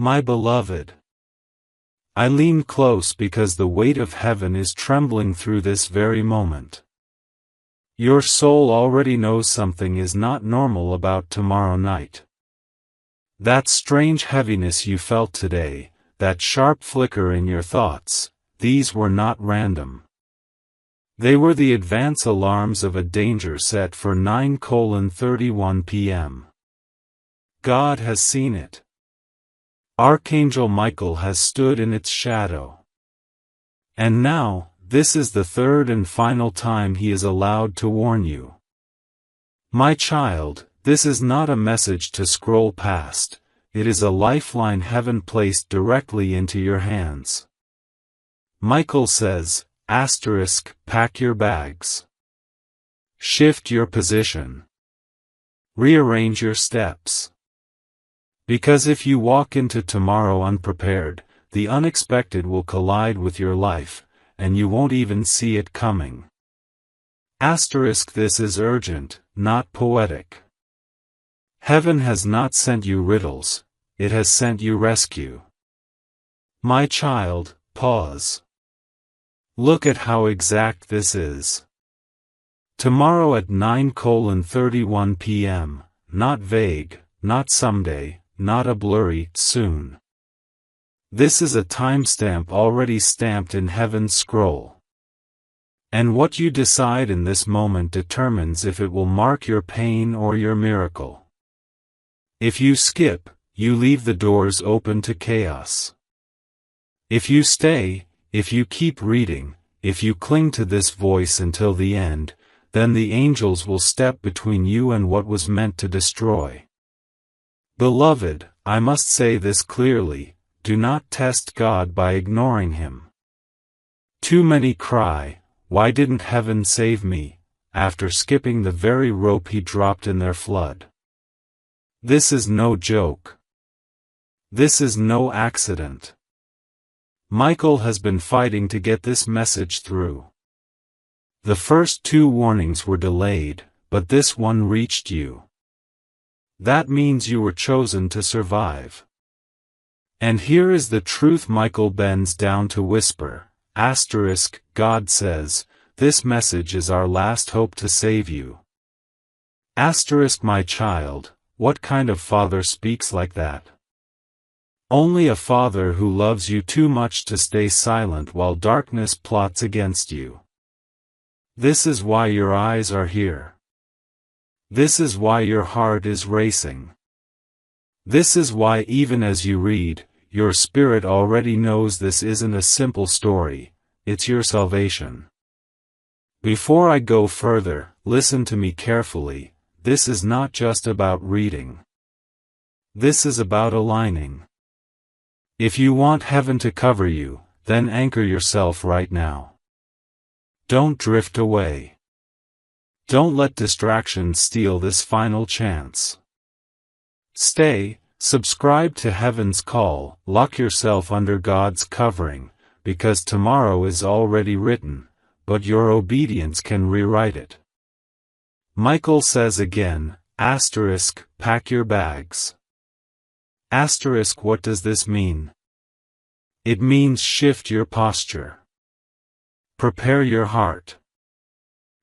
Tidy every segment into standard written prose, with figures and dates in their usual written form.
My beloved, I lean close because the weight of heaven is trembling through this very moment. Your soul already knows something is not normal about tomorrow night. That strange heaviness you felt today, that sharp flicker in your thoughts, these were not random. They were the advance alarms of a danger set for 9:31 p.m. God has seen it. Archangel Michael has stood in its shadow. And now, this is the third and final time he is allowed to warn you. My child, this is not a message to scroll past, it is a lifeline heaven placed directly into your hands. Michael says, pack your bags. Shift your position. Rearrange your steps. Because if you walk into tomorrow unprepared, the unexpected will collide with your life, and you won't even see it coming. This is urgent, not poetic. Heaven has not sent you riddles, it has sent you rescue. My child, pause. Look at how exact this is. Tomorrow at 9:31 p.m., not vague, not someday, not a blurry soon. This is a timestamp already stamped in heaven's scroll. And what you decide in this moment determines if it will mark your pain or your miracle. If you skip, you leave the doors open to chaos. If you stay, if you keep reading, if you cling to this voice until the end, then the angels will step between you and what was meant to destroy. Beloved, I must say this clearly, do not test God by ignoring Him. Too many cry, "Why didn't heaven save me?" after skipping the very rope He dropped in their flood. This is no joke. This is no accident. Michael has been fighting to get this message through. The first two warnings were delayed, but this one reached you. That means you were chosen to survive. And here is the truth Michael bends down to whisper, God says, this message is our last hope to save you. My child, what kind of father speaks like that? Only a father who loves you too much to stay silent while darkness plots against you. This is why your eyes are here. This is why your heart is racing. This is why even as you read, your spirit already knows this isn't a simple story, it's your salvation. Before I go further, listen to me carefully, this is not just about reading. This is about aligning. If you want heaven to cover you, then anchor yourself right now. Don't drift away. Don't let distractions steal this final chance. Stay, subscribe to Heaven's Call, lock yourself under God's covering, because tomorrow is already written, but your obedience can rewrite it. Michael says again, pack your bags. What does this mean? It means shift your posture. Prepare your heart.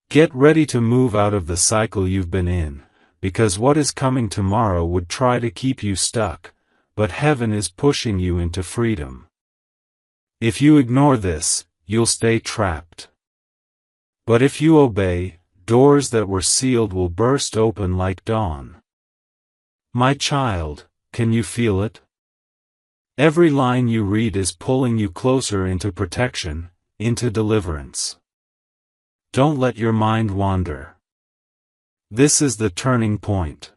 Get ready to move out of the cycle you've been in, because what is coming tomorrow would try to keep you stuck, but heaven is pushing you into freedom. If you ignore this, you'll stay trapped. But if you obey, doors that were sealed will burst open like dawn. My child, can you feel it? Every line you read is pulling you closer into protection, into deliverance. Don't let your mind wander. This is the turning point.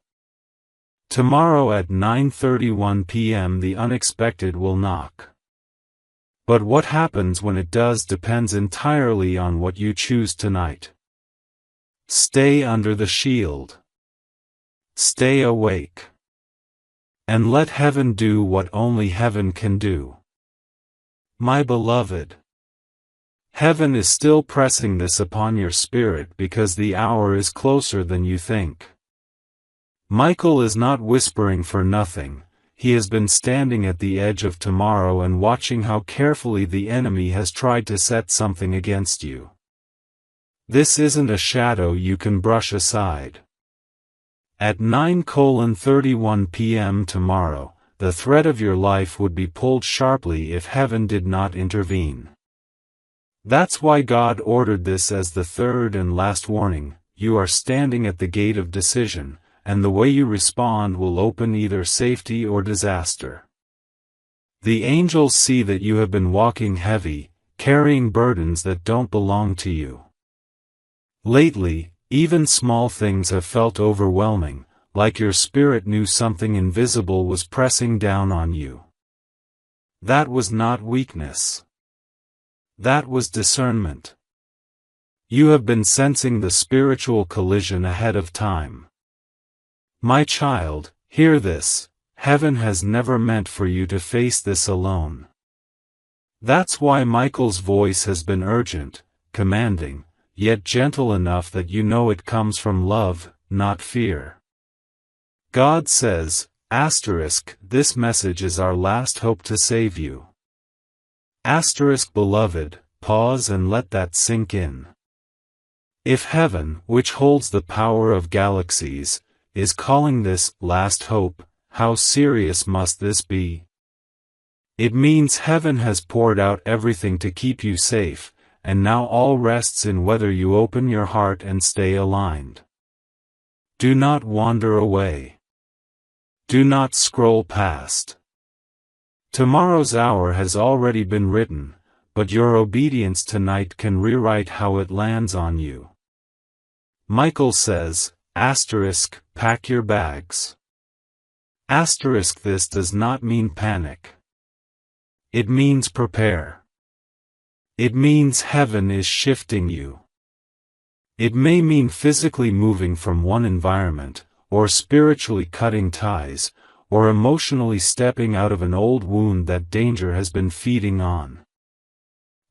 Tomorrow at 9:31 p.m. the unexpected will knock. But what happens when it does depends entirely on what you choose tonight. Stay under the shield. Stay awake. And let heaven do what only heaven can do. My beloved, heaven is still pressing this upon your spirit because the hour is closer than you think. Michael is not whispering for nothing, he has been standing at the edge of tomorrow and watching how carefully the enemy has tried to set something against you. This isn't a shadow you can brush aside. At 9:31 p.m. tomorrow, the thread of your life would be pulled sharply if heaven did not intervene. That's why God ordered this as the third and last warning. You are standing at the gate of decision, and the way you respond will open either safety or disaster. The angels see that you have been walking heavy, carrying burdens that don't belong to you. Lately, even small things have felt overwhelming, like your spirit knew something invisible was pressing down on you. That was not weakness. That was discernment. You have been sensing the spiritual collision ahead of time. My child, hear this: heaven has never meant for you to face this alone. That's why Michael's voice has been urgent, commanding, yet gentle enough that you know it comes from love, not fear. God says, this message is our last hope to save you. Beloved, pause and let that sink in. If heaven, which holds the power of galaxies, is calling this last hope, how serious must this be? It means heaven has poured out everything to keep you safe, and now all rests in whether you open your heart and stay aligned. Do not wander away. Do not scroll past. Tomorrow's hour has already been written, but your obedience tonight can rewrite how it lands on you. Michael says, pack your bags. This does not mean panic. It means prepare. It means heaven is shifting you. It may mean physically moving from one environment, or spiritually cutting ties, or emotionally stepping out of an old wound that danger has been feeding on.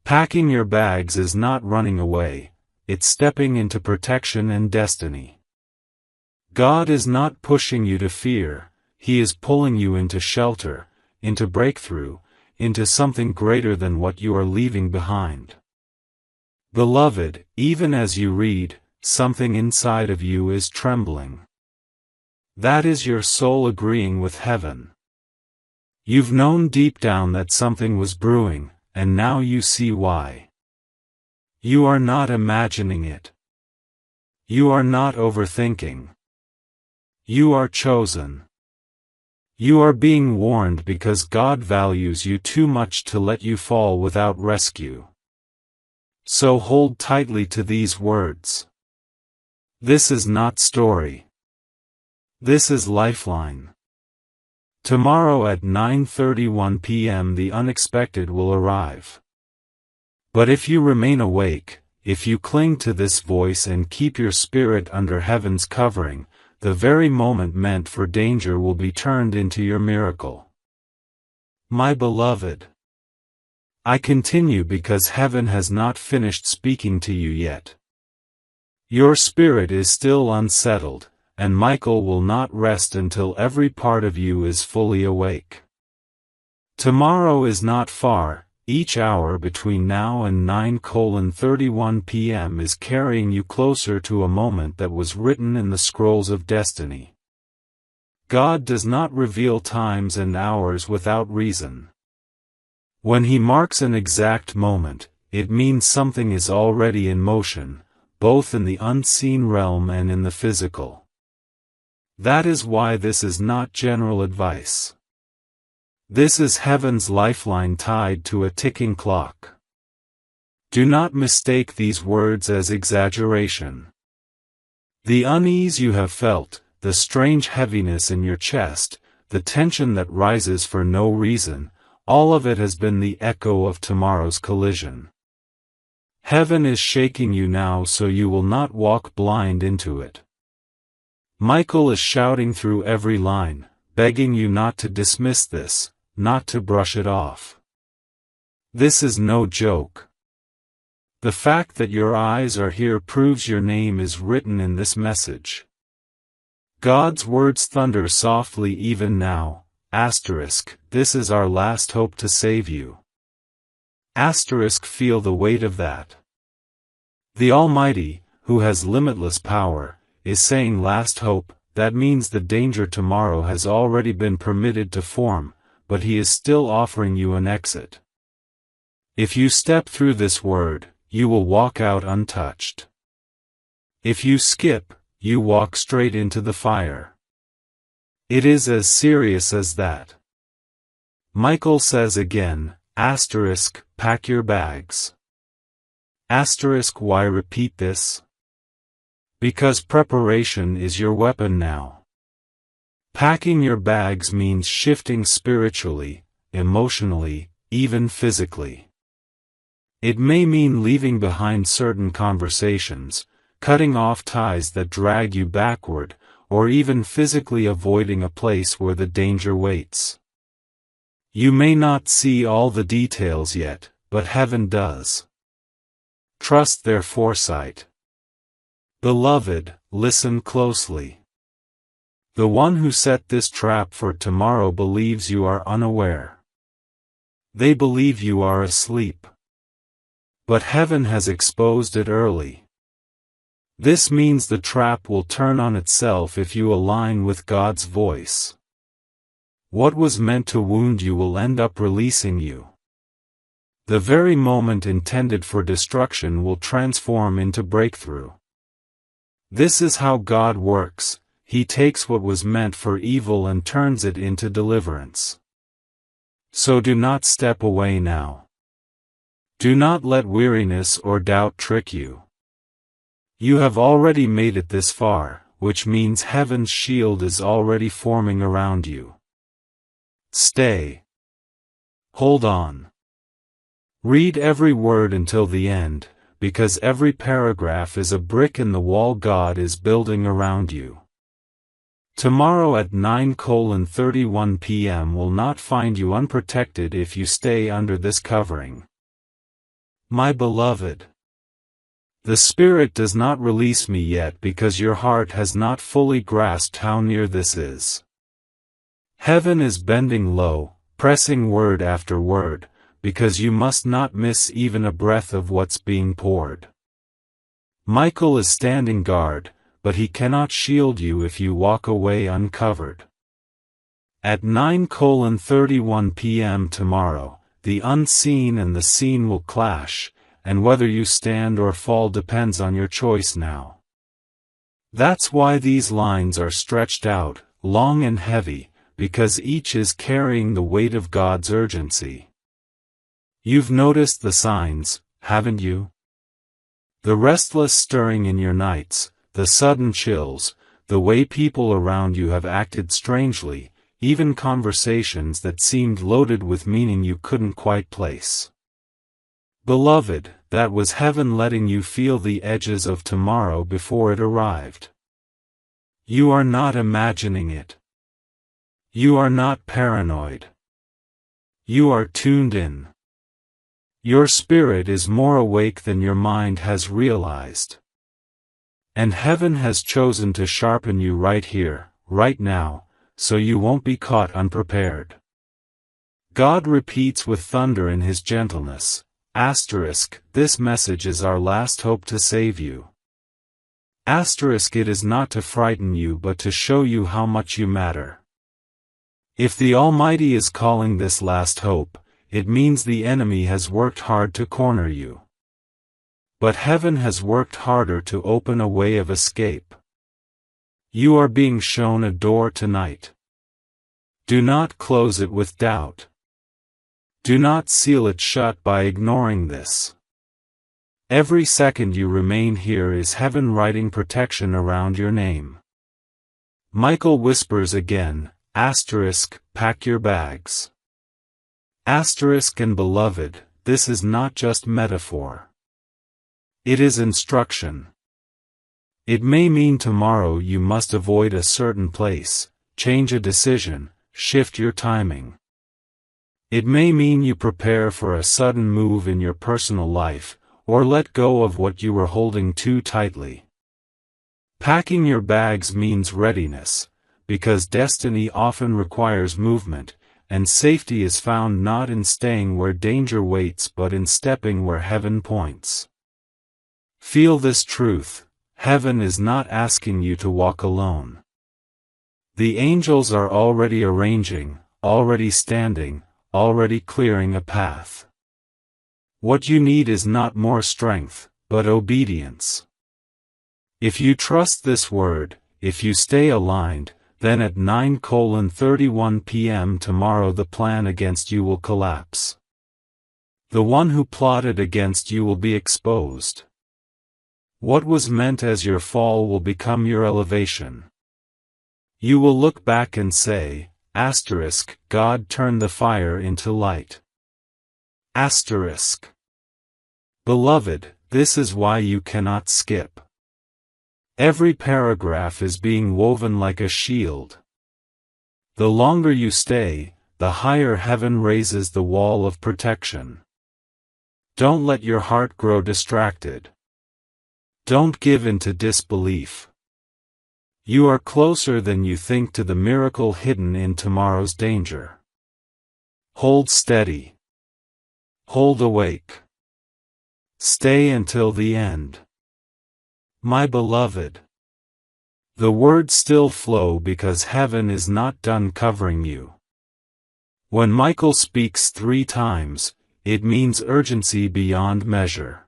Packing your bags is not running away, it's stepping into protection and destiny. God is not pushing you to fear, He is pulling you into shelter, into breakthrough, into something greater than what you are leaving behind. Beloved, even as you read, something inside of you is trembling. That is your soul agreeing with heaven. You've known deep down that something was brewing, and now you see why. You are not imagining it. You are not overthinking. You are chosen. You are being warned because God values you too much to let you fall without rescue. So hold tightly to these words. This is not story. This is lifeline. Tomorrow at 9:31 p.m. the unexpected will arrive. But if you remain awake, if you cling to this voice and keep your spirit under heaven's covering, the very moment meant for danger will be turned into your miracle. My beloved, I continue because heaven has not finished speaking to you yet. Your spirit is still unsettled, and Michael will not rest until every part of you is fully awake. Tomorrow is not far. Each hour between now and 9:31 p.m. is carrying you closer to a moment that was written in the scrolls of destiny. God does not reveal times and hours without reason. When He marks an exact moment, it means something is already in motion, both in the unseen realm and in the physical. That is why this is not general advice. This is heaven's lifeline tied to a ticking clock. Do not mistake these words as exaggeration. The unease you have felt, the strange heaviness in your chest, the tension that rises for no reason, all of it has been the echo of tomorrow's collision. Heaven is shaking you now so you will not walk blind into it. Michael is shouting through every line, begging you not to dismiss this, not to brush it off. This is no joke. The fact that your eyes are here proves your name is written in this message. God's words thunder softly even now. This is our last hope to save you. Feel the weight of that. The Almighty, who has limitless power, is saying last hope. That means the danger tomorrow has already been permitted to form, but He is still offering you an exit. If you step through this word, you will walk out untouched. If you skip, you walk straight into the fire. It is as serious as that. Michael says again, pack your bags. Why repeat this? Because preparation is your weapon now. Packing your bags means shifting spiritually, emotionally, even physically. It may mean leaving behind certain conversations, cutting off ties that drag you backward, or even physically avoiding a place where the danger waits. You may not see all the details yet, but heaven does. Trust their foresight. Beloved, listen closely. The one who set this trap for tomorrow believes you are unaware. They believe you are asleep. But heaven has exposed it early. This means the trap will turn on itself if you align with God's voice. What was meant to wound you will end up releasing you. The very moment intended for destruction will transform into breakthrough. This is how God works. He takes what was meant for evil and turns it into deliverance. So do not step away now. Do not let weariness or doubt trick you. You have already made it this far, which means heaven's shield is already forming around you. Stay. Hold on. Read every word until the end, because every paragraph is a brick in the wall God is building around you. Tomorrow at 9:31 p.m. will not find you unprotected if you stay under this covering. My beloved, the Spirit does not release me yet because your heart has not fully grasped how near this is. Heaven is bending low, pressing word after word, because you must not miss even a breath of what's being poured. Michael is standing guard, but he cannot shield you if you walk away uncovered. At 9:31 p.m. tomorrow, the unseen and the seen will clash, and whether you stand or fall depends on your choice now. That's why these lines are stretched out, long and heavy, because each is carrying the weight of God's urgency. You've noticed the signs, haven't you? The restless stirring in your nights, the sudden chills, the way people around you have acted strangely, even conversations that seemed loaded with meaning you couldn't quite place. Beloved, that was heaven letting you feel the edges of tomorrow before it arrived. You are not imagining it. You are not paranoid. You are tuned in. Your spirit is more awake than your mind has realized. And heaven has chosen to sharpen you right here, right now, so you won't be caught unprepared. God repeats with thunder in His gentleness, this message is our last hope to save you. It is not to frighten you but to show you how much you matter. If the Almighty is calling this last hope, it means the enemy has worked hard to corner you. But heaven has worked harder to open a way of escape. You are being shown a door tonight. Do not close it with doubt. Do not seal it shut by ignoring this. Every second you remain here is heaven writing protection around your name. Michael whispers again, pack your bags. And beloved, this is not just metaphor. It is instruction. It may mean tomorrow you must avoid a certain place, change a decision, shift your timing. It may mean you prepare for a sudden move in your personal life, or let go of what you were holding too tightly. Packing your bags means readiness, because destiny often requires movement, and safety is found not in staying where danger waits but in stepping where heaven points. Feel this truth: heaven is not asking you to walk alone. The angels are already arranging, already standing, already clearing a path. What you need is not more strength, but obedience. If you trust this word, if you stay aligned, then at 9:31 p.m. tomorrow the plan against you will collapse. The one who plotted against you will be exposed. What was meant as your fall will become your elevation. You will look back and say, God turned the fire into light. Beloved, this is why you cannot skip. Every paragraph is being woven like a shield. The longer you stay, the higher heaven raises the wall of protection. Don't let your heart grow distracted. Don't give in to disbelief. You are closer than you think to the miracle hidden in tomorrow's danger. Hold steady. Hold awake. Stay until the end. My beloved. The words still flow because heaven is not done covering you. When Michael speaks 3 times, it means urgency beyond measure.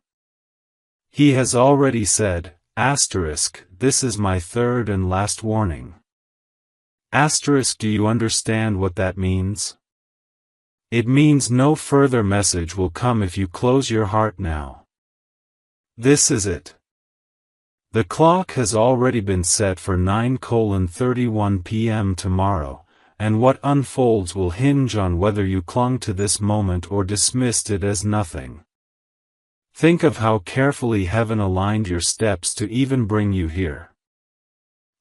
He has already said, this is my third and last warning. Do you understand what that means? It means no further message will come if you close your heart now. This is it. The clock has already been set for 9:31 p.m. tomorrow, and what unfolds will hinge on whether you clung to this moment or dismissed it as nothing. Think of how carefully heaven aligned your steps to even bring you here.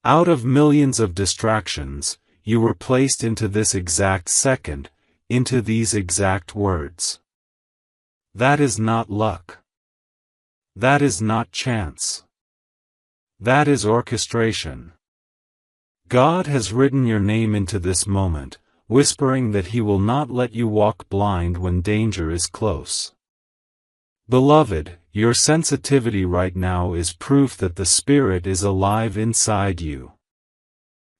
Out of millions of distractions, you were placed into this exact second, into these exact words. That is not luck. That is not chance. That is orchestration. God has written your name into this moment, whispering that He will not let you walk blind when danger is close. Beloved, your sensitivity right now is proof that the Spirit is alive inside you.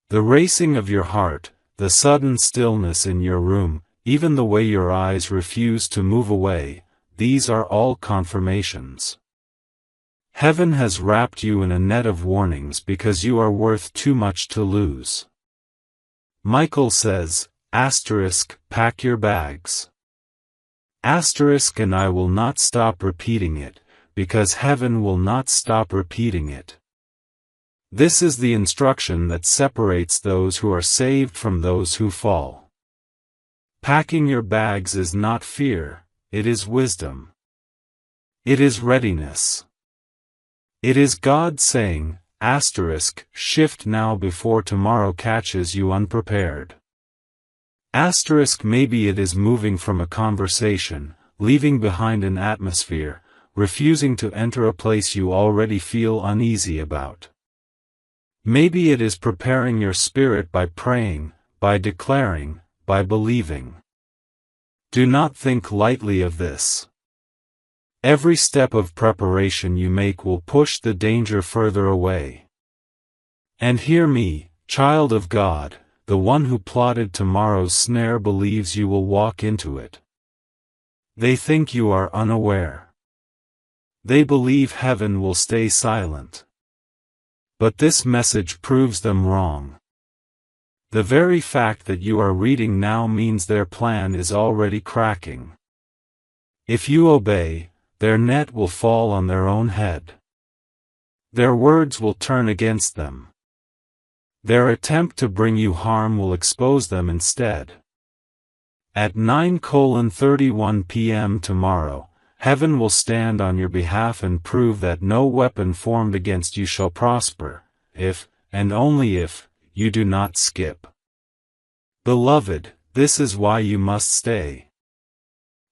The racing of your heart, the sudden stillness in your room, even the way your eyes refuse to move away, these are all confirmations. Heaven has wrapped you in a net of warnings because you are worth too much to lose. Michael says, pack your bags. And I will not stop repeating it, because heaven will not stop repeating it. This is the instruction that separates those who are saved from those who fall. Packing your bags is not fear, it is wisdom. It is readiness. It is God saying, shift now before tomorrow catches you unprepared. Maybe it is moving from a conversation, leaving behind an atmosphere, refusing to enter a place you already feel uneasy about. Maybe it is preparing your spirit by praying, by declaring, by believing. Do not think lightly of this. Every step of preparation you make will push the danger further away. And hear me, child of God, the one who plotted tomorrow's snare believes you will walk into it. They think you are unaware. They believe heaven will stay silent. But this message proves them wrong. The very fact that you are reading now means their plan is already cracking. If you obey, their net will fall on their own head. Their words will turn against them. Their attempt to bring you harm will expose them instead. At 9:31 p.m. tomorrow, heaven will stand on your behalf and prove that no weapon formed against you shall prosper, if, and only if, you do not skip. Beloved, this is why you must stay.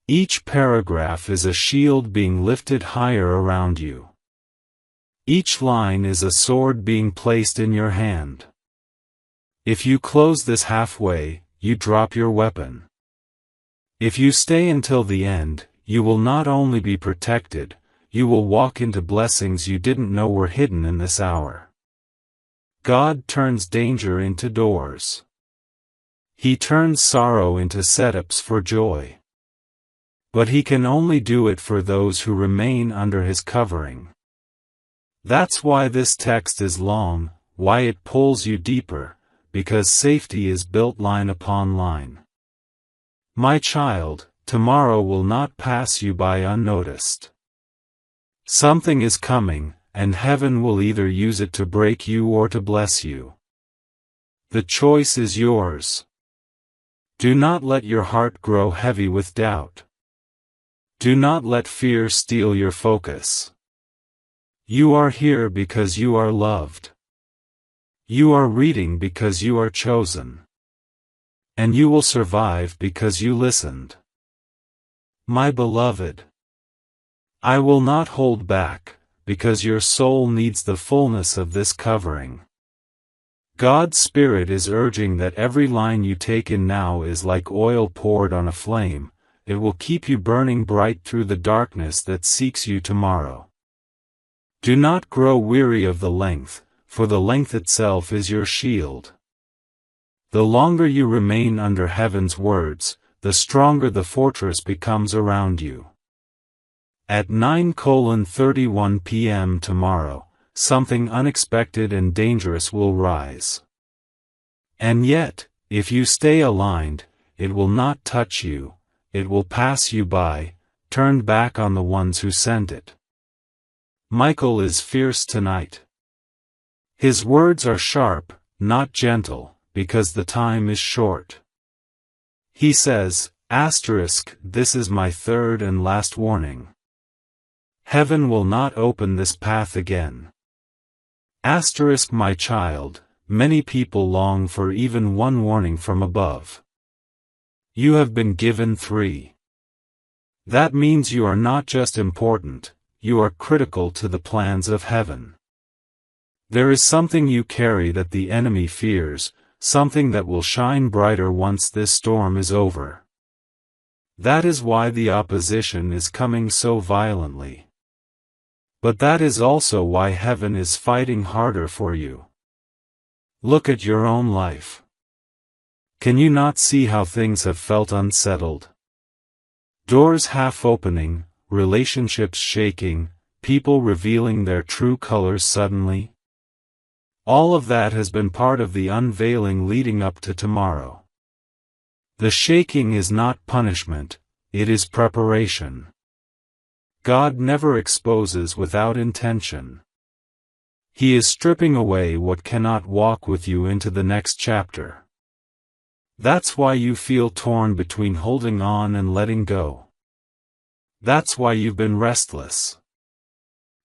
Each paragraph is a shield being lifted higher around you. Each line is a sword being placed in your hand. If you close this halfway, you drop your weapon. If you stay until the end, you will not only be protected, you will walk into blessings you didn't know were hidden in this hour. God turns danger into doors. He turns sorrow into setups for joy. But He can only do it for those who remain under His covering. That's why this text is long, why it pulls you deeper, because safety is built line upon line. My child, tomorrow will not pass you by unnoticed. Something is coming, and heaven will either use it to break you or to bless you. The choice is yours. Do not let your heart grow heavy with doubt. Do not let fear steal your focus. You are here because you are loved. You are reading because you are chosen. And you will survive because you listened. My beloved, I will not hold back, because your soul needs the fullness of this covering. God's Spirit is urging that every line you take in now is like oil poured on a flame. It will keep you burning bright through the darkness that seeks you tomorrow. Do not grow weary of the length, for the length itself is your shield. The longer you remain under heaven's words, the stronger the fortress becomes around you. At 9:31 p.m. tomorrow, something unexpected and dangerous will rise. And yet, if you stay aligned, it will not touch you, it will pass you by, turned back on the ones who sent it. Michael is fierce tonight. His words are sharp, not gentle, because the time is short. He says, "This is my third and last warning. Heaven will not open this path again. My child, many people long for even one warning from above. You have been given 3. That means you are not just important, you are critical to the plans of heaven. There is something you carry that the enemy fears, something that will shine brighter once this storm is over. That is why the opposition is coming so violently. But that is also why heaven is fighting harder for you. Look at your own life. Can you not see how things have felt unsettled? Doors half opening, relationships shaking, people revealing their true colors suddenly? All of that has been part of the unveiling leading up to tomorrow. The shaking is not punishment, it is preparation. God never exposes without intention. He is stripping away what cannot walk with you into the next chapter. That's why you feel torn between holding on and letting go. That's why you've been restless.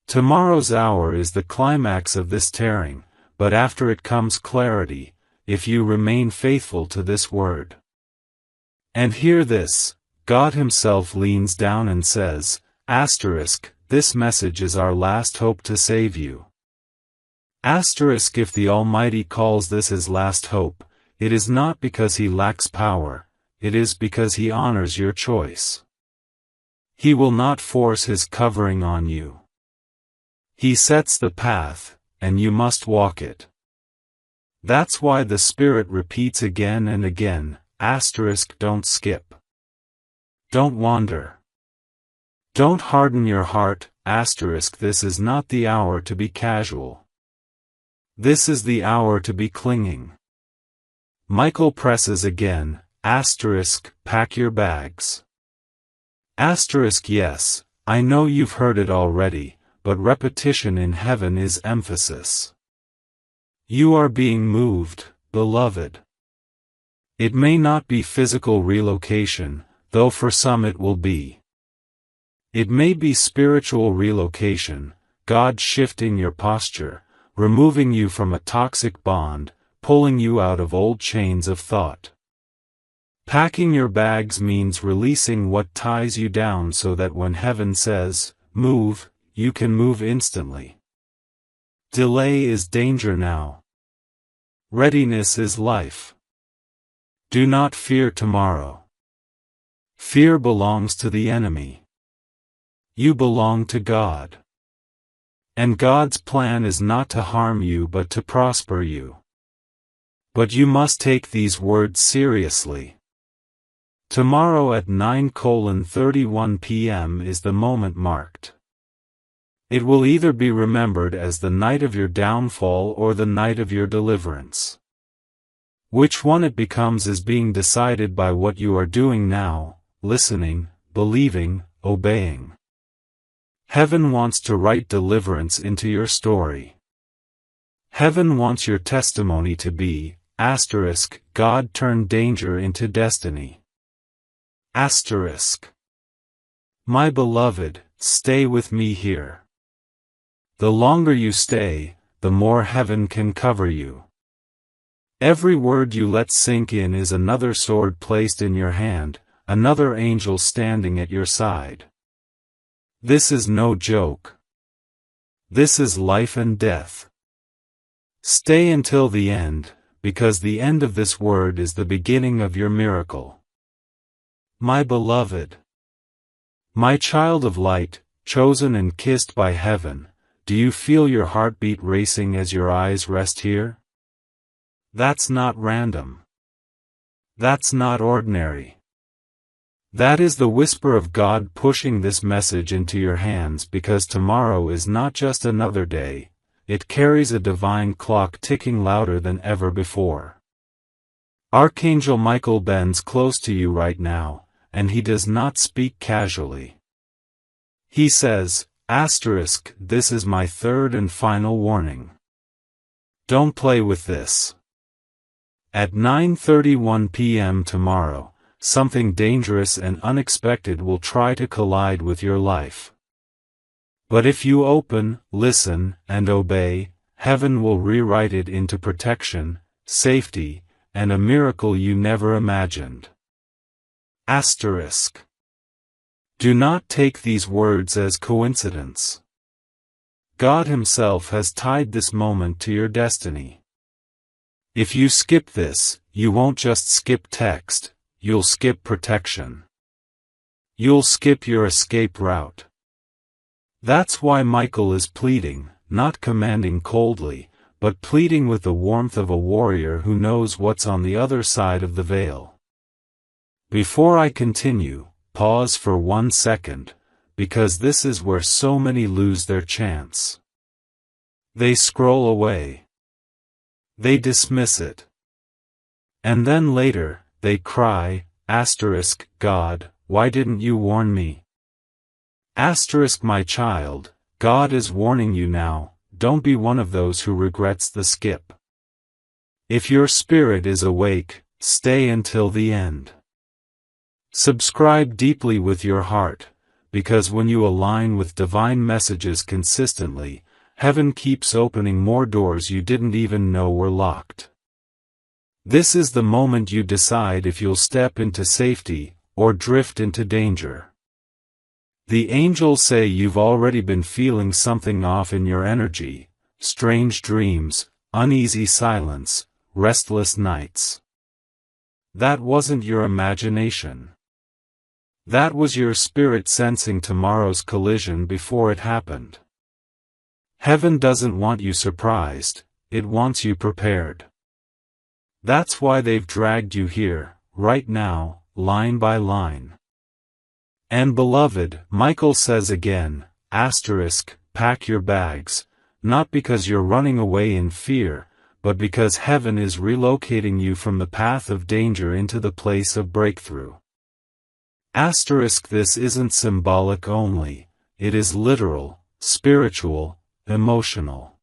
Tomorrow's hour is the climax of this tearing, but after it comes clarity, if you remain faithful to this word. And hear this, God Himself leans down and says, "This message is our last hope to save you." If the Almighty calls this His last hope, it is not because He lacks power, it is because He honors your choice. He will not force His covering on you. He sets the path, and you must walk it. That's why the Spirit repeats again and again, don't skip. Don't wander. Don't harden your heart, this is not the hour to be casual. This is the hour to be clinging. Michael presses again, pack your bags. Yes, I know you've heard it already, but repetition in heaven is emphasis. You are being moved, beloved. It may not be physical relocation, though for some it will be. It may be spiritual relocation, God shifting your posture, removing you from a toxic bond, pulling you out of old chains of thought. Packing your bags means releasing what ties you down so that when heaven says, "Move," you can move instantly. Delay is danger now. Readiness is life. Do not fear tomorrow. Fear belongs to the enemy. You belong to God. And God's plan is not to harm you but to prosper you. But you must take these words seriously. Tomorrow at 9:31 p.m. is the moment marked. It will either be remembered as the night of your downfall or the night of your deliverance. Which one it becomes is being decided by what you are doing now, listening, believing, obeying. Heaven wants to write deliverance into your story. Heaven wants your testimony to be, God turned danger into destiny. My beloved, stay with me here. The longer you stay, the more heaven can cover you. Every word you let sink in is another sword placed in your hand, another angel standing at your side. This is no joke. This is life and death. Stay until the end, because the end of this word is the beginning of your miracle. My beloved, my child of light, chosen and kissed by heaven, do you feel your heartbeat racing as your eyes rest here? That's not random. That's not ordinary. That is the whisper of God pushing this message into your hands because tomorrow is not just another day, it carries a divine clock ticking louder than ever before. Archangel Michael bends close to you right now, and he does not speak casually. He says, this is my third and final warning. Don't play with this. At 9:31 p.m. tomorrow, something dangerous and unexpected will try to collide with your life. But if you open, listen, and obey, heaven will rewrite it into protection, safety, and a miracle you never imagined. Do not take these words as coincidence. God Himself has tied this moment to your destiny. If you skip this, you won't just skip text, you'll skip protection. You'll skip your escape route. That's why Michael is pleading, not commanding coldly, but pleading with the warmth of a warrior who knows what's on the other side of the veil. Before I continue, pause for 1 second, because this is where so many lose their chance. They scroll away. They dismiss it. And then later, they cry, God, why didn't you warn me? My child, God is warning you now, don't be one of those who regrets the skip. If your spirit is awake, stay until the end. Subscribe deeply with your heart, because when you align with divine messages consistently, heaven keeps opening more doors you didn't even know were locked. This is the moment you decide if you'll step into safety, or drift into danger. The angels say you've already been feeling something off in your energy, strange dreams, uneasy silence, restless nights. That wasn't your imagination. That was your spirit sensing tomorrow's collision before it happened. Heaven doesn't want you surprised, it wants you prepared. That's why they've dragged you here, right now, line by line. And beloved, Michael says again, pack your bags, not because you're running away in fear, but because heaven is relocating you from the path of danger into the place of breakthrough. This isn't symbolic only, it is literal, spiritual, emotional.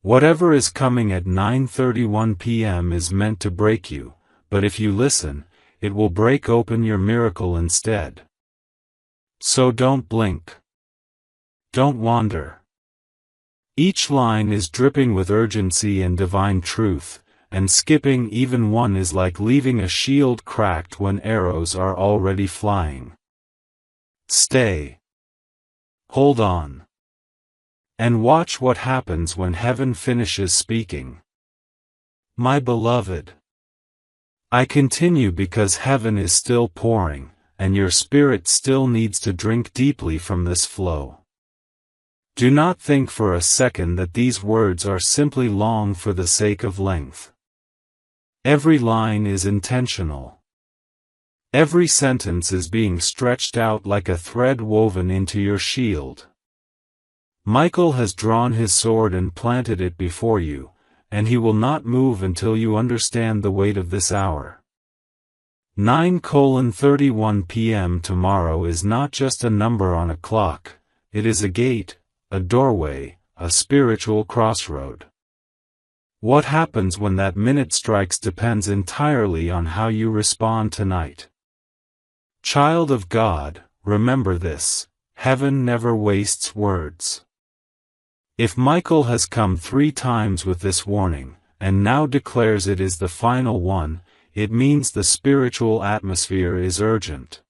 Whatever is coming at 9:31 p.m. is meant to break you, but if you listen, it will break open your miracle instead. So don't blink. Don't wander. Each line is dripping with urgency and divine truth, and skipping even one is like leaving a shield cracked when arrows are already flying. Stay. Hold on. And watch what happens when heaven finishes speaking. My beloved, I continue because heaven is still pouring, and your spirit still needs to drink deeply from this flow. Do not think for a second that these words are simply long for the sake of length. Every line is intentional. Every sentence is being stretched out like a thread woven into your shield. Michael has drawn his sword and planted it before you, and he will not move until you understand the weight of this hour. 9:31 p.m. tomorrow is not just a number on a clock, it is a gate, a doorway, a spiritual crossroad. What happens when that minute strikes depends entirely on how you respond tonight. Child of God, remember this: heaven never wastes words. If Michael has come 3 times with this warning, and now declares it is the final one, it means the spiritual atmosphere is urgent.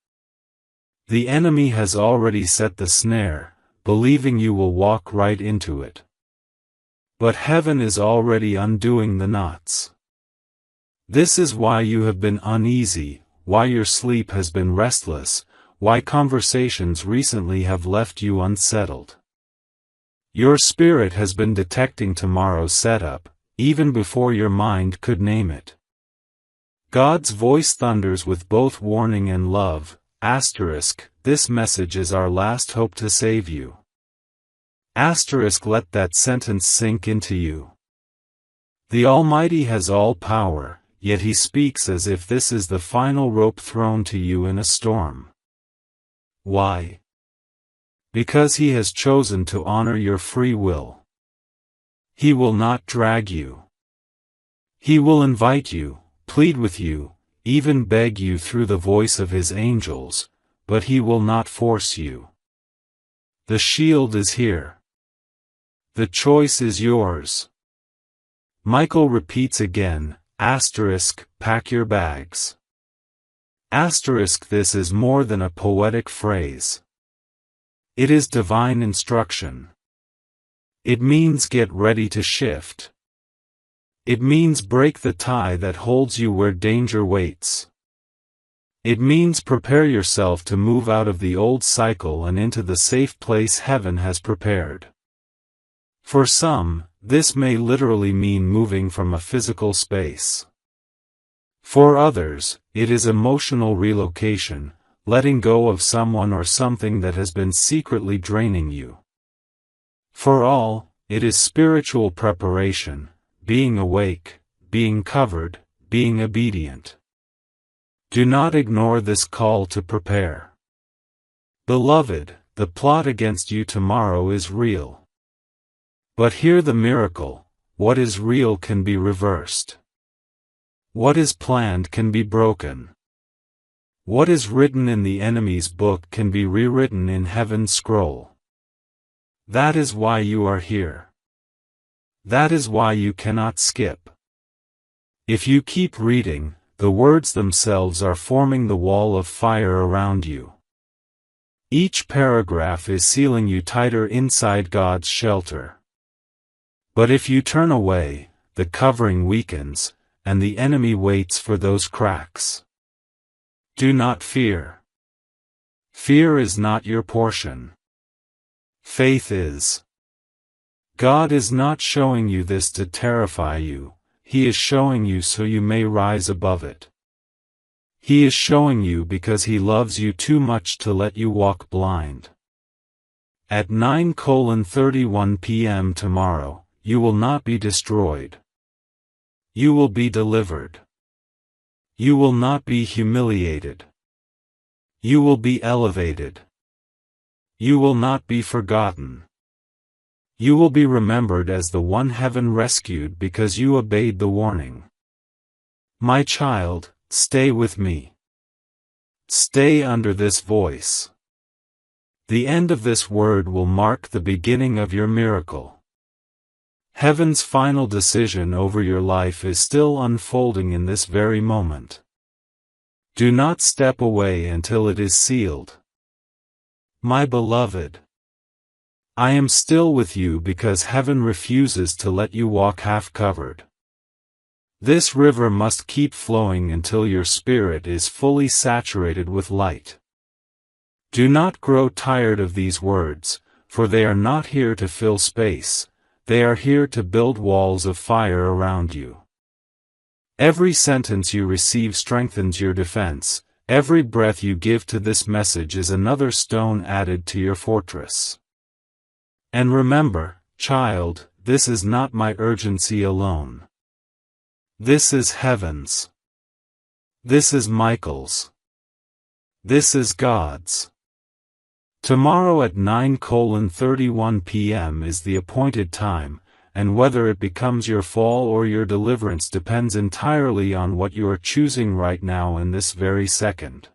The enemy has already set the snare, believing you will walk right into it. But heaven is already undoing the knots. This is why you have been uneasy, why your sleep has been restless, why conversations recently have left you unsettled. Your spirit has been detecting tomorrow's setup, even before your mind could name it. God's voice thunders with both warning and love. This message is our last hope to save you. Let that sentence sink into you. The Almighty has all power, yet He speaks as if this is the final rope thrown to you in a storm. Why? Because He has chosen to honor your free will. He will not drag you. He will invite you, plead with you, even beg you through the voice of His angels, but He will not force you. The shield is here. The choice is yours. Michael repeats again, pack your bags. This is more than a poetic phrase. It is divine instruction. It means get ready to shift. It means break the tie that holds you where danger waits. It means prepare yourself to move out of the old cycle and into the safe place heaven has prepared. For some, this may literally mean moving from a physical space. For others, it is emotional relocation, letting go of someone or something that has been secretly draining you. For all, it is spiritual preparation, being awake, being covered, being obedient. Do not ignore this call to prepare. Beloved, the plot against you tomorrow is real. But hear the miracle: what is real can be reversed. What is planned can be broken. What is written in the enemy's book can be rewritten in heaven's scroll. That is why you are here. That is why you cannot skip. If you keep reading, the words themselves are forming the wall of fire around you. Each paragraph is sealing you tighter inside God's shelter. But if you turn away, the covering weakens, and the enemy waits for those cracks. Do not fear. Fear is not your portion. Faith is. God is not showing you this to terrify you, He is showing you so you may rise above it. He is showing you because He loves you too much to let you walk blind. At 9:31 p.m. tomorrow, you will not be destroyed. You will be delivered. You will not be humiliated. You will be elevated. You will not be forgotten. You will be remembered as the one heaven rescued because you obeyed the warning. My child, stay with me. Stay under this voice. The end of this word will mark the beginning of your miracle. Heaven's final decision over your life is still unfolding in this very moment. Do not step away until it is sealed. My beloved, I am still with you because heaven refuses to let you walk half-covered. This river must keep flowing until your spirit is fully saturated with light. Do not grow tired of these words, for they are not here to fill space, they are here to build walls of fire around you. Every sentence you receive strengthens your defense, every breath you give to this message is another stone added to your fortress. And remember, child, this is not my urgency alone. This is heaven's. This is Michael's. This is God's. Tomorrow at 9:31 p.m. is the appointed time, and whether it becomes your fall or your deliverance depends entirely on what you are choosing right now in this very second.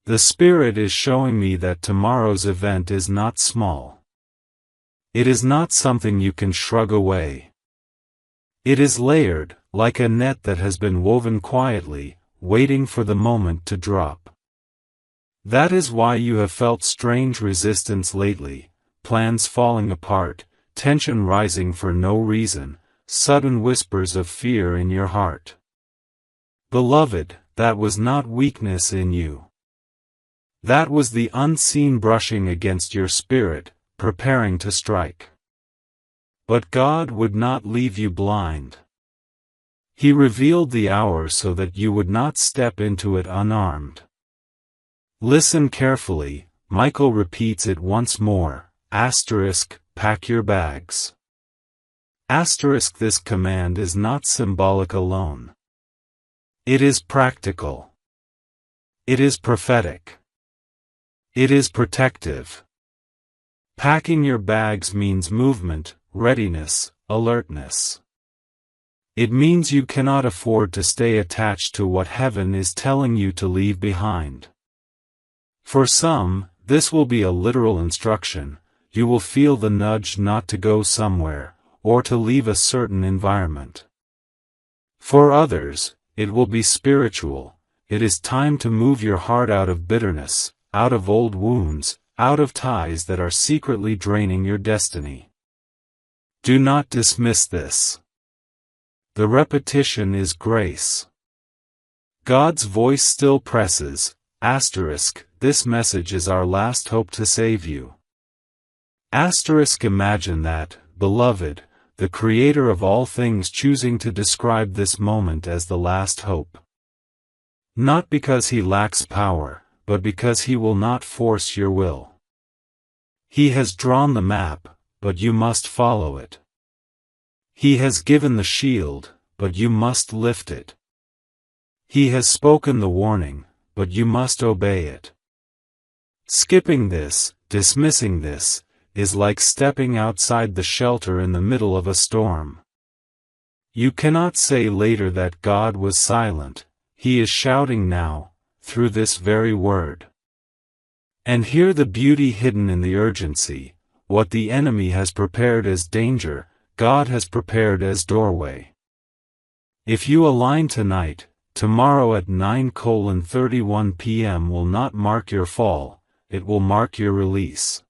The Spirit is showing me that tomorrow's event is not small. It is not something you can shrug away. It is layered, like a net that has been woven quietly, waiting for the moment to drop. That is why you have felt strange resistance lately, plans falling apart, tension rising for no reason, sudden whispers of fear in your heart. Beloved, that was not weakness in you. That was the unseen brushing against your spirit, preparing to strike. But God would not leave you blind. He revealed the hour so that you would not step into it unarmed. Listen carefully, Michael repeats it once more, pack your bags. This command is not symbolic alone. It is practical. It is prophetic. It is protective. Packing your bags means movement, readiness, alertness. It means you cannot afford to stay attached to what heaven is telling you to leave behind. For some, this will be a literal instruction. You will feel the nudge not to go somewhere, or to leave a certain environment. For others, it will be spiritual. It is time to move your heart out of bitterness, out of old wounds, out of ties that are secretly draining your destiny. Do not dismiss this. The repetition is grace. God's voice still presses, this message is our last hope to save you. Imagine that, beloved, the Creator of all things choosing to describe this moment as the last hope. Not because He lacks power, but because He will not force your will. He has drawn the map, but you must follow it. He has given the shield, but you must lift it. He has spoken the warning, but you must obey it. Skipping this, dismissing this, is like stepping outside the shelter in the middle of a storm. You cannot say later that God was silent. He is shouting now, through this very word. And hear the beauty hidden in the urgency. What the enemy has prepared as danger, God has prepared as doorway. If you align tonight, tomorrow at 9:31 p.m. will not mark your fall, it will mark your release.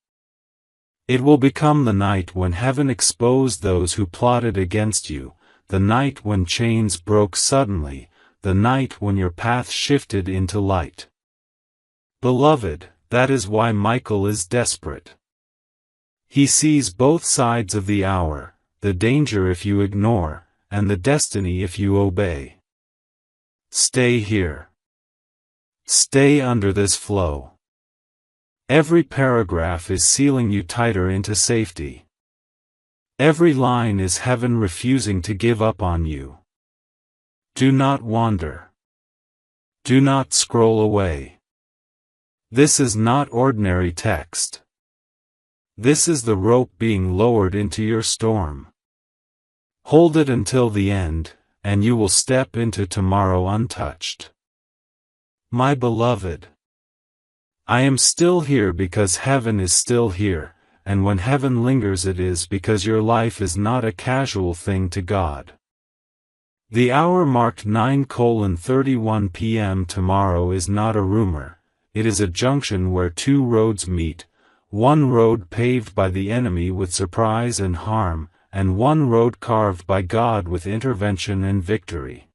It will become the night when heaven exposed those who plotted against you, the night when chains broke suddenly, the night when your path shifted into light. Beloved, that is why Michael is desperate. He sees both sides of the hour, the danger if you ignore, and the destiny if you obey. Stay here. Stay under this flow. Every paragraph is sealing you tighter into safety. Every line is heaven refusing to give up on you. Do not wander. Do not scroll away. This is not ordinary text. This is the rope being lowered into your storm. Hold it until the end, and you will step into tomorrow untouched. My beloved, I am still here because heaven is still here, and when heaven lingers it is because your life is not a casual thing to God. The hour marked 9:31 p.m. tomorrow is not a rumor, it is a junction where two roads meet, one road paved by the enemy with surprise and harm, and one road carved by God with intervention and victory.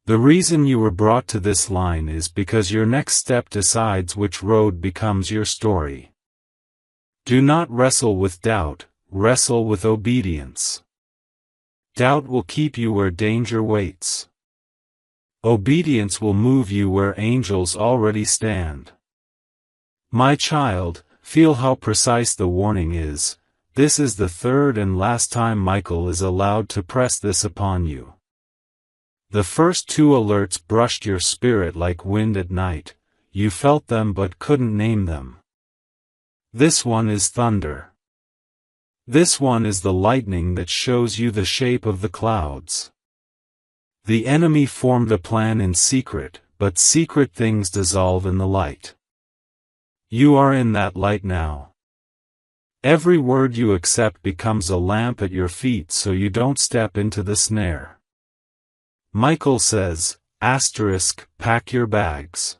The reason you were brought to this line is because your next step decides which road becomes your story. Do not wrestle with doubt, wrestle with obedience. Doubt will keep you where danger waits. Obedience will move you where angels already stand. My child, feel how precise the warning is. This is the third and last time Michael is allowed to press this upon you. The first two alerts brushed your spirit like wind at night. You felt them but couldn't name them. This one is thunder. This one is the lightning that shows you the shape of the clouds. The enemy formed a plan in secret, but secret things dissolve in the light. You are in that light now. Every word you accept becomes a lamp at your feet so you don't step into the snare. Michael says, pack your bags.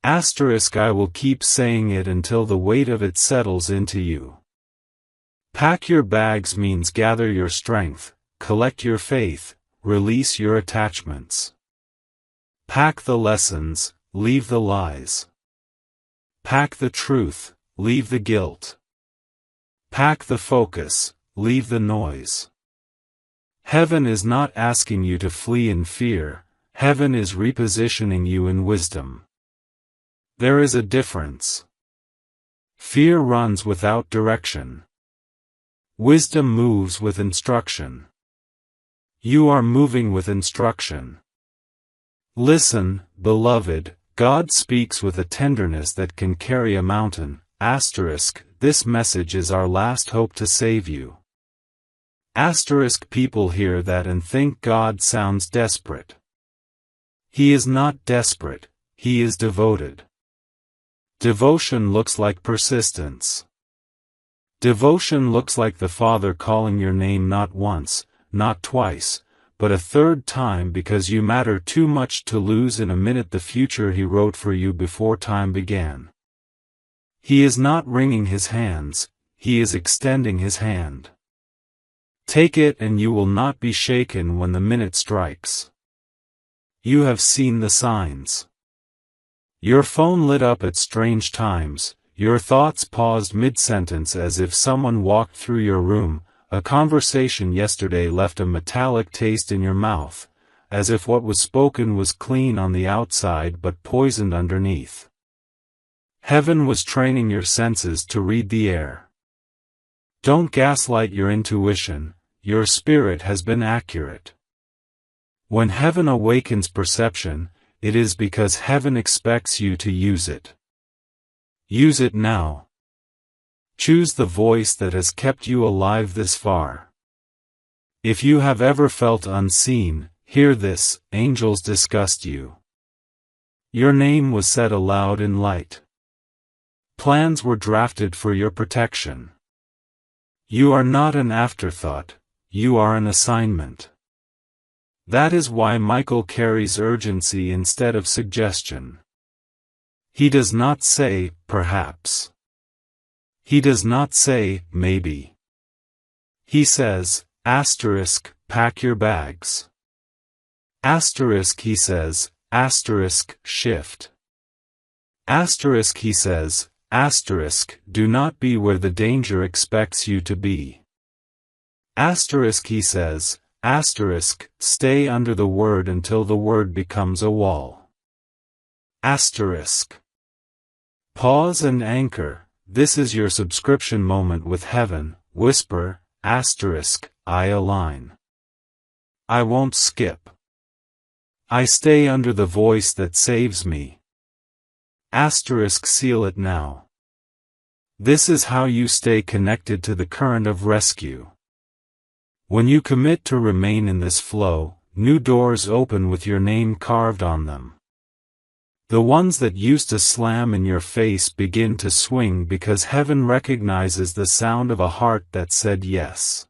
I will keep saying it until the weight of it settles into you. Pack your bags means gather your strength, collect your faith, release your attachments. Pack the lessons, leave the lies. Pack the truth, leave the guilt. Pack the focus, leave the noise. Heaven is not asking you to flee in fear, heaven is repositioning you in wisdom. There is a difference. Fear runs without direction. Wisdom moves with instruction. You are moving with instruction. Listen, beloved, God speaks with a tenderness that can carry a mountain. This message is our last hope to save you. People hear that and think God sounds desperate. He is not desperate, he is devoted. Devotion looks like persistence. Devotion looks like the Father calling your name not once, not twice, but a third time because you matter too much to lose in a minute the future He wrote for you before time began. He is not wringing His hands, He is extending His hand. Take it and you will not be shaken when the minute strikes. You have seen the signs. Your phone lit up at strange times, your thoughts paused mid-sentence as if someone walked through your room, a conversation yesterday left a metallic taste in your mouth, as if what was spoken was clean on the outside but poisoned underneath. Heaven was training your senses to read the air. Don't gaslight your intuition, your spirit has been accurate. When heaven awakens perception, it is because heaven expects you to use it. Use it now. Choose the voice that has kept you alive this far. If you have ever felt unseen, hear this: angels discussed you. Your name was said aloud in light. Plans were drafted for your protection. You are not an afterthought, you are an assignment. That is why Michael carries urgency instead of suggestion. He does not say, perhaps. He does not say, maybe. He says, pack your bags. He says, shift. He says, do not be where the danger expects you to be. He says, stay under the word until the word becomes a wall. Pause and anchor. This is your subscription moment with heaven. Whisper, I align. I won't skip. I stay under the voice that saves me. Seal it now. This is how you stay connected to the current of rescue. When you commit to remain in this flow, new doors open with your name carved on them. The ones that used to slam in your face begin to swing because heaven recognizes the sound of a heart that said yes.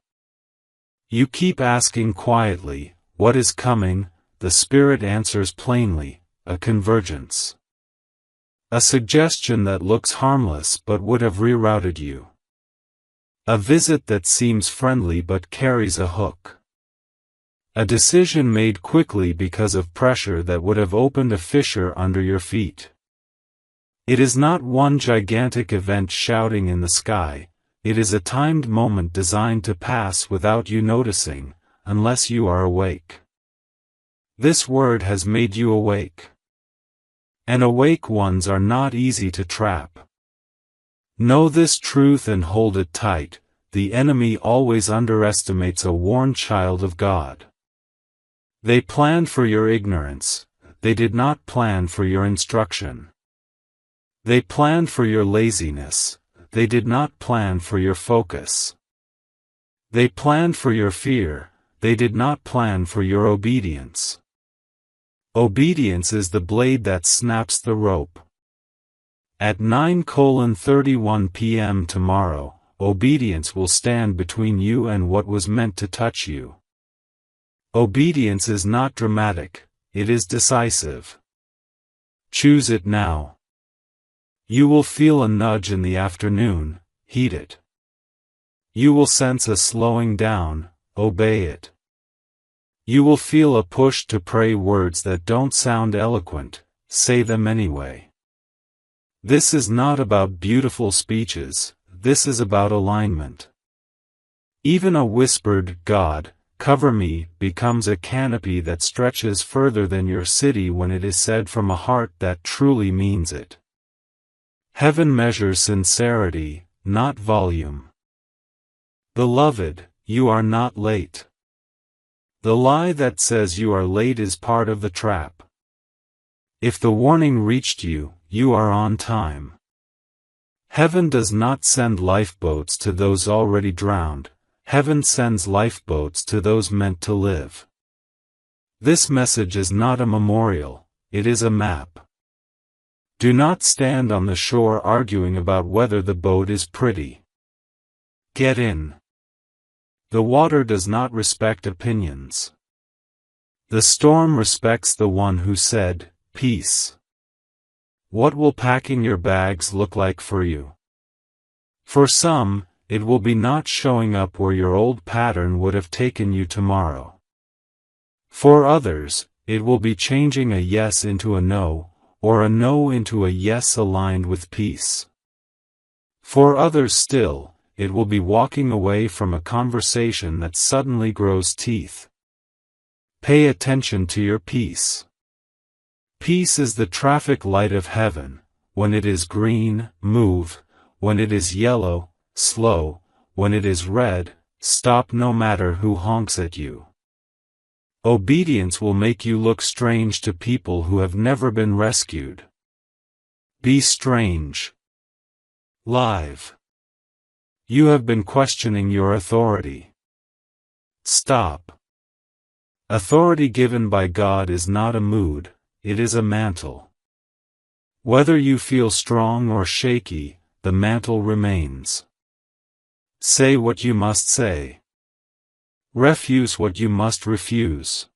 You keep asking quietly, what is coming? The Spirit answers plainly, a convergence. A suggestion that looks harmless but would have rerouted you. A visit that seems friendly but carries a hook. A decision made quickly because of pressure that would have opened a fissure under your feet. It is not one gigantic event shouting in the sky, it is a timed moment designed to pass without you noticing, unless you are awake. This word has made you awake. And awake ones are not easy to trap. Know this truth and hold it tight: the enemy always underestimates a warned child of God. They planned for your ignorance, they did not plan for your instruction. They planned for your laziness, they did not plan for your focus. They planned for your fear, they did not plan for your obedience. Obedience is the blade that snaps the rope. At 9:31 p.m. tomorrow, obedience will stand between you and what was meant to touch you. Obedience is not dramatic, it is decisive. Choose it now. You will feel a nudge in the afternoon, heed it. You will sense a slowing down, obey it. You will feel a push to pray words that don't sound eloquent, say them anyway. This is not about beautiful speeches, this is about alignment. Even a whispered, "God, cover me," becomes a canopy that stretches further than your city when it is said from a heart that truly means it. Heaven measures sincerity, not volume. Beloved, you are not late. The lie that says you are late is part of the trap. If the warning reached you, you are on time. Heaven does not send lifeboats to those already drowned, heaven sends lifeboats to those meant to live. This message is not a memorial, it is a map. Do not stand on the shore arguing about whether the boat is pretty. Get in. The water does not respect opinions. The storm respects the one who said, "Peace." What will packing your bags look like for you? For some, it will be not showing up where your old pattern would have taken you tomorrow. For others, it will be changing a yes into a no, or a no into a yes aligned with peace. For others still, it will be walking away from a conversation that suddenly grows teeth. Pay attention to your peace. Peace is the traffic light of heaven. When it is green, move; when it is yellow, slow; when it is red, stop no matter who honks at you. Obedience will make you look strange to people who have never been rescued. Be strange. Live. You have been questioning your authority. Stop. Authority given by God is not a mood, it is a mantle. Whether you feel strong or shaky, the mantle remains. Say what you must say. Refuse what you must refuse.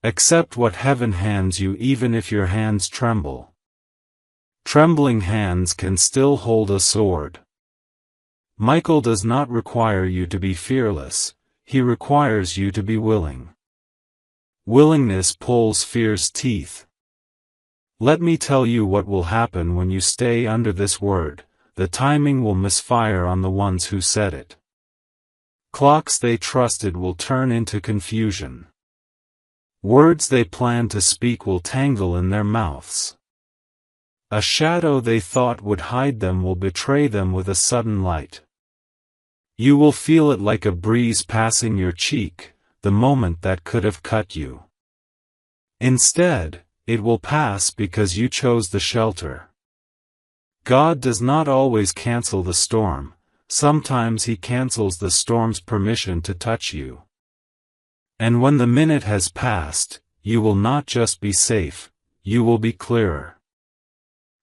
Accept what heaven hands you even if your hands tremble. Trembling hands can still hold a sword. Michael does not require you to be fearless, he requires you to be willing. Willingness pulls fear's teeth. Let me tell you what will happen when you stay under this word: the timing will misfire on the ones who said it. Clocks they trusted will turn into confusion. Words they planned to speak will tangle in their mouths. A shadow they thought would hide them will betray them with a sudden light. You will feel it like a breeze passing your cheek, the moment that could have cut you. Instead, it will pass because you chose the shelter. God does not always cancel the storm. Sometimes he cancels the storm's permission to touch you. And when the minute has passed, you will not just be safe, you will be clearer.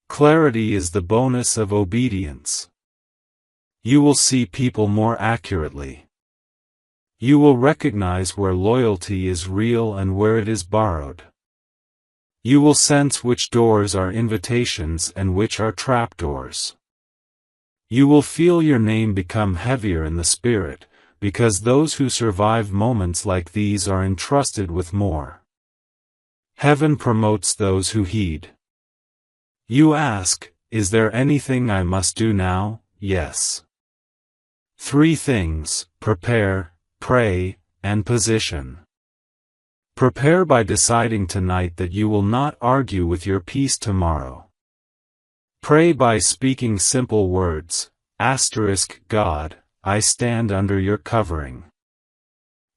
Clarity is the bonus of obedience. You will see people more accurately. You will recognize where loyalty is real and where it is borrowed. You will sense which doors are invitations and which are trapdoors. You will feel your name become heavier in the spirit, because those who survive moments like these are entrusted with more. Heaven promotes those who heed. You ask, is there anything I must do now? Yes. 3 things: prepare, pray, and position. Prepare by deciding tonight that you will not argue with your peace tomorrow. Pray by speaking simple words, God, I stand under your covering.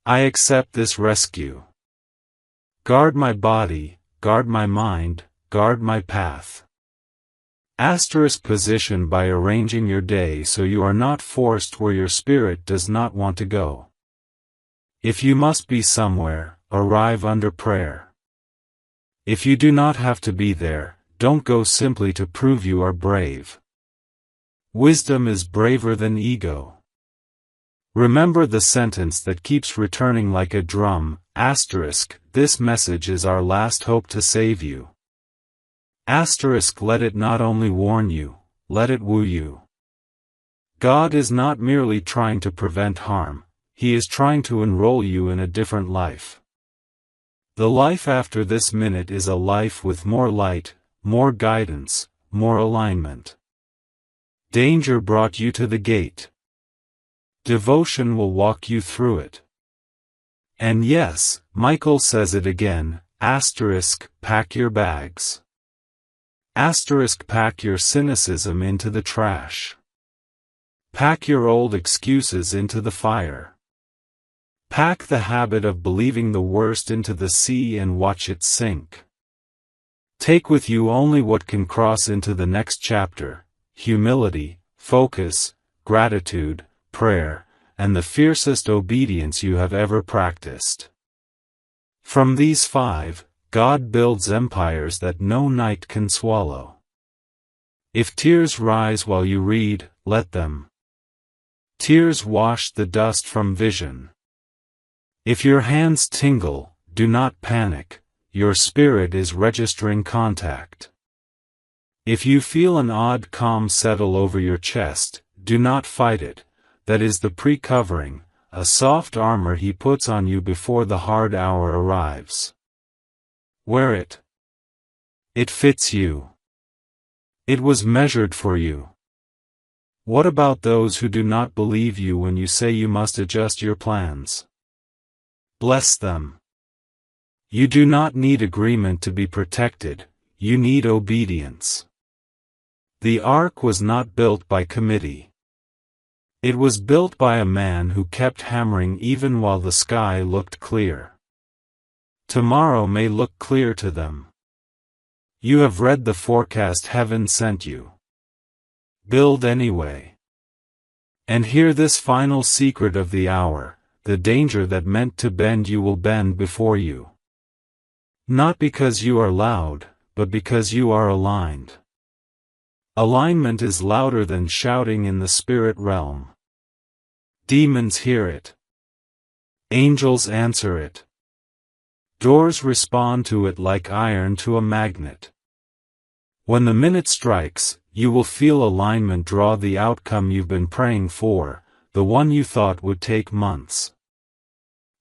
I accept this rescue. Guard my body, guard my mind, guard my path. Position by arranging your day so you are not forced where your spirit does not want to go. If you must be somewhere, arrive under prayer. If you do not have to be there, don't go simply to prove you are brave. Wisdom is braver than ego. Remember the sentence that keeps returning like a drum, this message is our last hope to save you. Let it not only warn you, let it woo you. God is not merely trying to prevent harm, He is trying to enroll you in a different life. The life after this minute is a life with more light, more guidance, more alignment. Danger brought you to the gate. Devotion will walk you through it. And yes, Michael says it again, pack your bags. Pack your cynicism into the trash. Pack your old excuses into the fire. Pack the habit of believing the worst into the sea and watch it sink. Take with you only what can cross into the next chapter: humility, focus, gratitude, prayer, and the fiercest obedience you have ever practiced. From these 5, God builds empires that no night can swallow. If tears rise while you read, let them. Tears wash the dust from vision. If your hands tingle, do not panic, your spirit is registering contact. If you feel an odd calm settle over your chest, do not fight it, that is the pre-covering, a soft armor He puts on you before the hard hour arrives. Wear it. It fits you. It was measured for you. What about those who do not believe you when you say you must adjust your plans? Bless them. You do not need agreement to be protected, you need obedience. The ark was not built by committee. It was built by a man who kept hammering even while the sky looked clear. Tomorrow may look clear to them. You have read the forecast heaven sent you. Build anyway. And hear this final secret of the hour: the danger that meant to bend you will bend before you. Not because you are loud, but because you are aligned. Alignment is louder than shouting in the spirit realm. Demons hear it. Angels answer it. Doors respond to it like iron to a magnet. When the minute strikes, you will feel alignment draw the outcome you've been praying for, the one you thought would take months.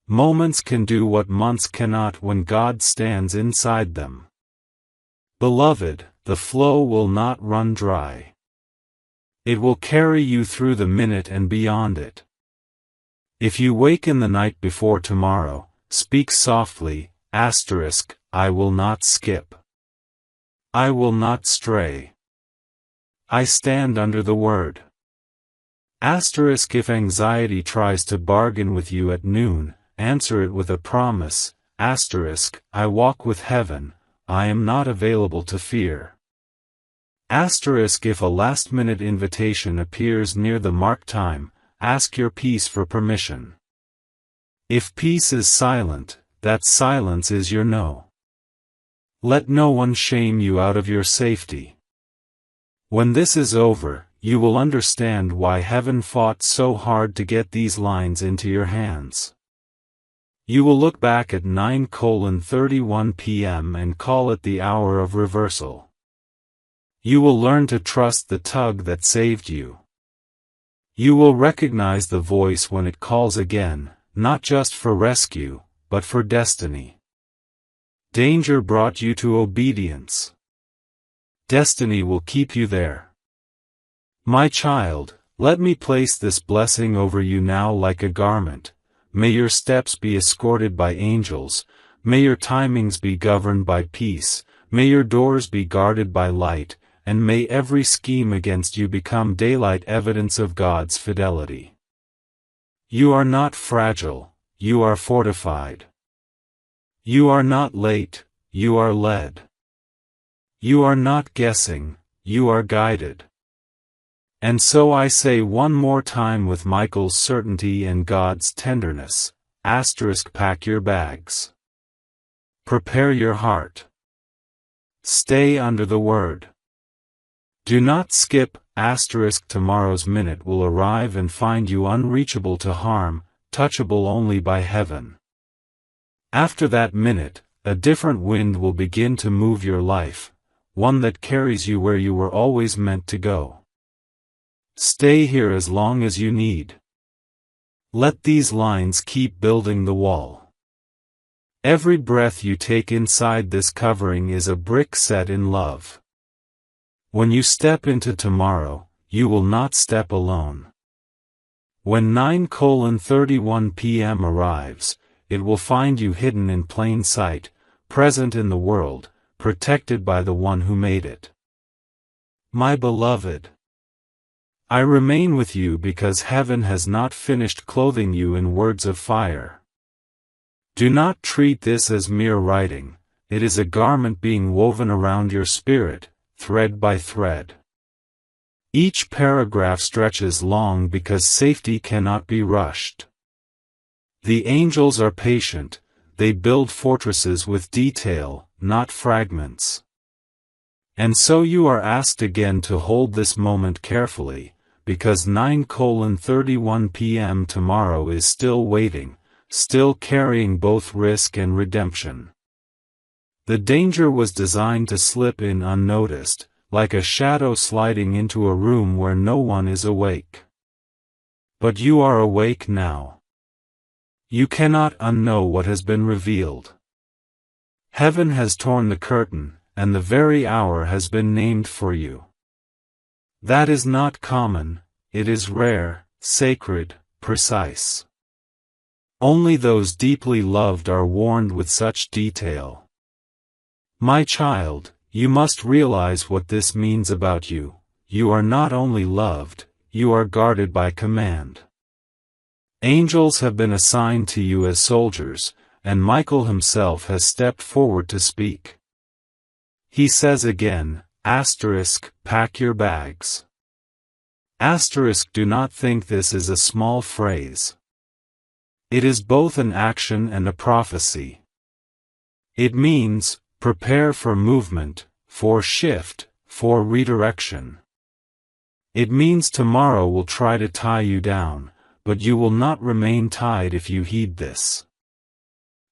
Moments can do what months cannot when God stands inside them. Beloved, the flow will not run dry. It will carry you through the minute and beyond it. If you wake in the night before tomorrow, speak softly, I will not skip. I will not stray. I stand under the word. If anxiety tries to bargain with you at noon, answer it with a promise, I walk with heaven, I am not available to fear. If a last-minute invitation appears near the mark time, ask your peace for permission. If peace is silent, that silence is your no. Let no one shame you out of your safety. When this is over, you will understand why heaven fought so hard to get these lines into your hands. You will look back at 9:31 p.m. and call it the hour of reversal. You will learn to trust the tug that saved you. You will recognize the voice when it calls again, not just for rescue, but for destiny. Danger brought you to obedience. Destiny will keep you there. My child, let me place this blessing over you now like a garment. May your steps be escorted by angels, may your timings be governed by peace, may your doors be guarded by light, and may every scheme against you become daylight evidence of God's fidelity. You are not fragile, you are fortified. You are not late, you are led. You are not guessing, you are guided. And so I say one more time with Michael's certainty and God's tenderness, *, pack your bags. Prepare your heart. Stay under the word. Do not skip, *, tomorrow's minute will arrive and find you unreachable to harm, touchable only by heaven. After that minute, a different wind will begin to move your life, one that carries you where you were always meant to go. Stay here as long as you need. Let these lines keep building the wall. Every breath you take inside this covering is a brick set in love. When you step into tomorrow, you will not step alone. When 9:31 p.m. arrives, it will find you hidden in plain sight, present in the world, protected by the one who made it. My beloved, I remain with you because heaven has not finished clothing you in words of fire. Do not treat this as mere writing, it is a garment being woven around your spirit, thread by thread. Each paragraph stretches long because safety cannot be rushed. The angels are patient, they build fortresses with detail, not fragments. And so you are asked again to hold this moment carefully, because 9:31 p.m. tomorrow is still waiting, still carrying both risk and redemption. The danger was designed to slip in unnoticed, like a shadow sliding into a room where no one is awake. But you are awake now. You cannot unknow what has been revealed. Heaven has torn the curtain, and the very hour has been named for you. That is not common, it is rare, sacred, precise. Only those deeply loved are warned with such detail. My child, you must realize what this means about you. You are not only loved, you are guarded by command. Angels have been assigned to you as soldiers, and Michael himself has stepped forward to speak. He says again, *, pack your bags. *, do not think this is a small phrase. It is both an action and a prophecy. It means, prepare for movement, for shift, for redirection. It means tomorrow will try to tie you down, but you will not remain tied if you heed this.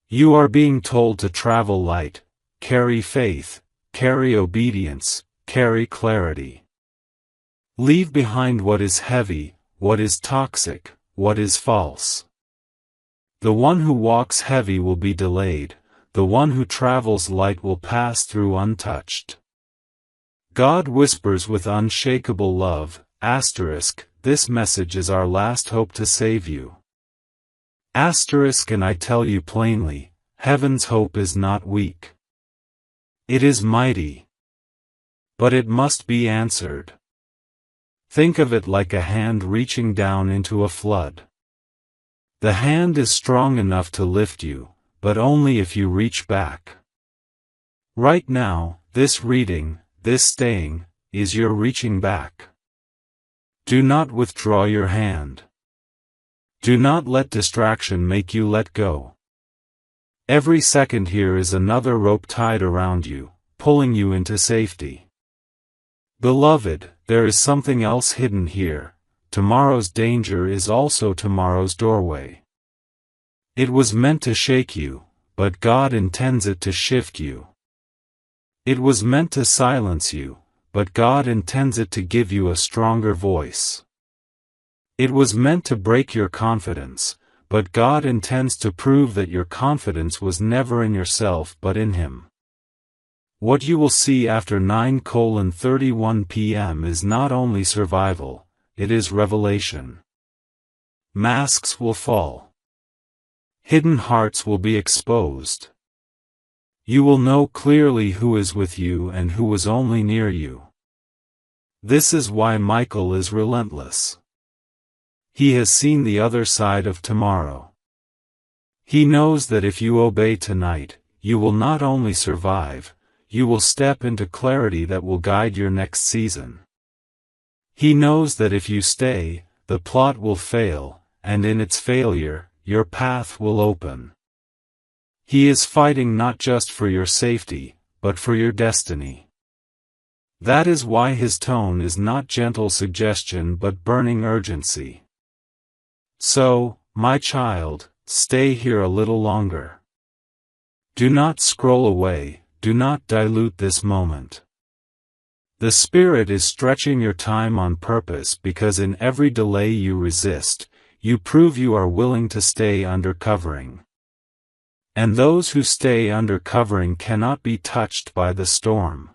You are being told to travel light, carry faith, carry obedience, carry clarity. Leave behind what is heavy, what is toxic, what is false. The one who walks heavy will be delayed, the one who travels light will pass through untouched. God whispers with unshakable love, *, this message is our last hope to save you. *, and I tell you plainly, heaven's hope is not weak. It is mighty. But it must be answered. Think of it like a hand reaching down into a flood. The hand is strong enough to lift you, but only if you reach back. Right now, this reading, this staying, is your reaching back. Do not withdraw your hand. Do not let distraction make you let go. Every second here is another rope tied around you, pulling you into safety. Beloved, there is something else hidden here. Tomorrow's danger is also tomorrow's doorway. It was meant to shake you, but God intends it to shift you. It was meant to silence you, but God intends it to give you a stronger voice. It was meant to break your confidence, but God intends to prove that your confidence was never in yourself but in Him. What you will see after 9:31 p.m. is not only survival, it is revelation. Masks will fall. Hidden hearts will be exposed. You will know clearly who is with you and who was only near you. This is why Michael is relentless. He has seen the other side of tomorrow. He knows that if you obey tonight, you will not only survive, you will step into clarity that will guide your next season. He knows that if you stay, the plot will fail, and in its failure, your path will open. He is fighting not just for your safety, but for your destiny. That is why his tone is not gentle suggestion but burning urgency. So, my child, stay here a little longer. Do not scroll away, do not dilute this moment. The Spirit is stretching your time on purpose because in every delay you resist, you prove you are willing to stay under covering. And those who stay under covering cannot be touched by the storm.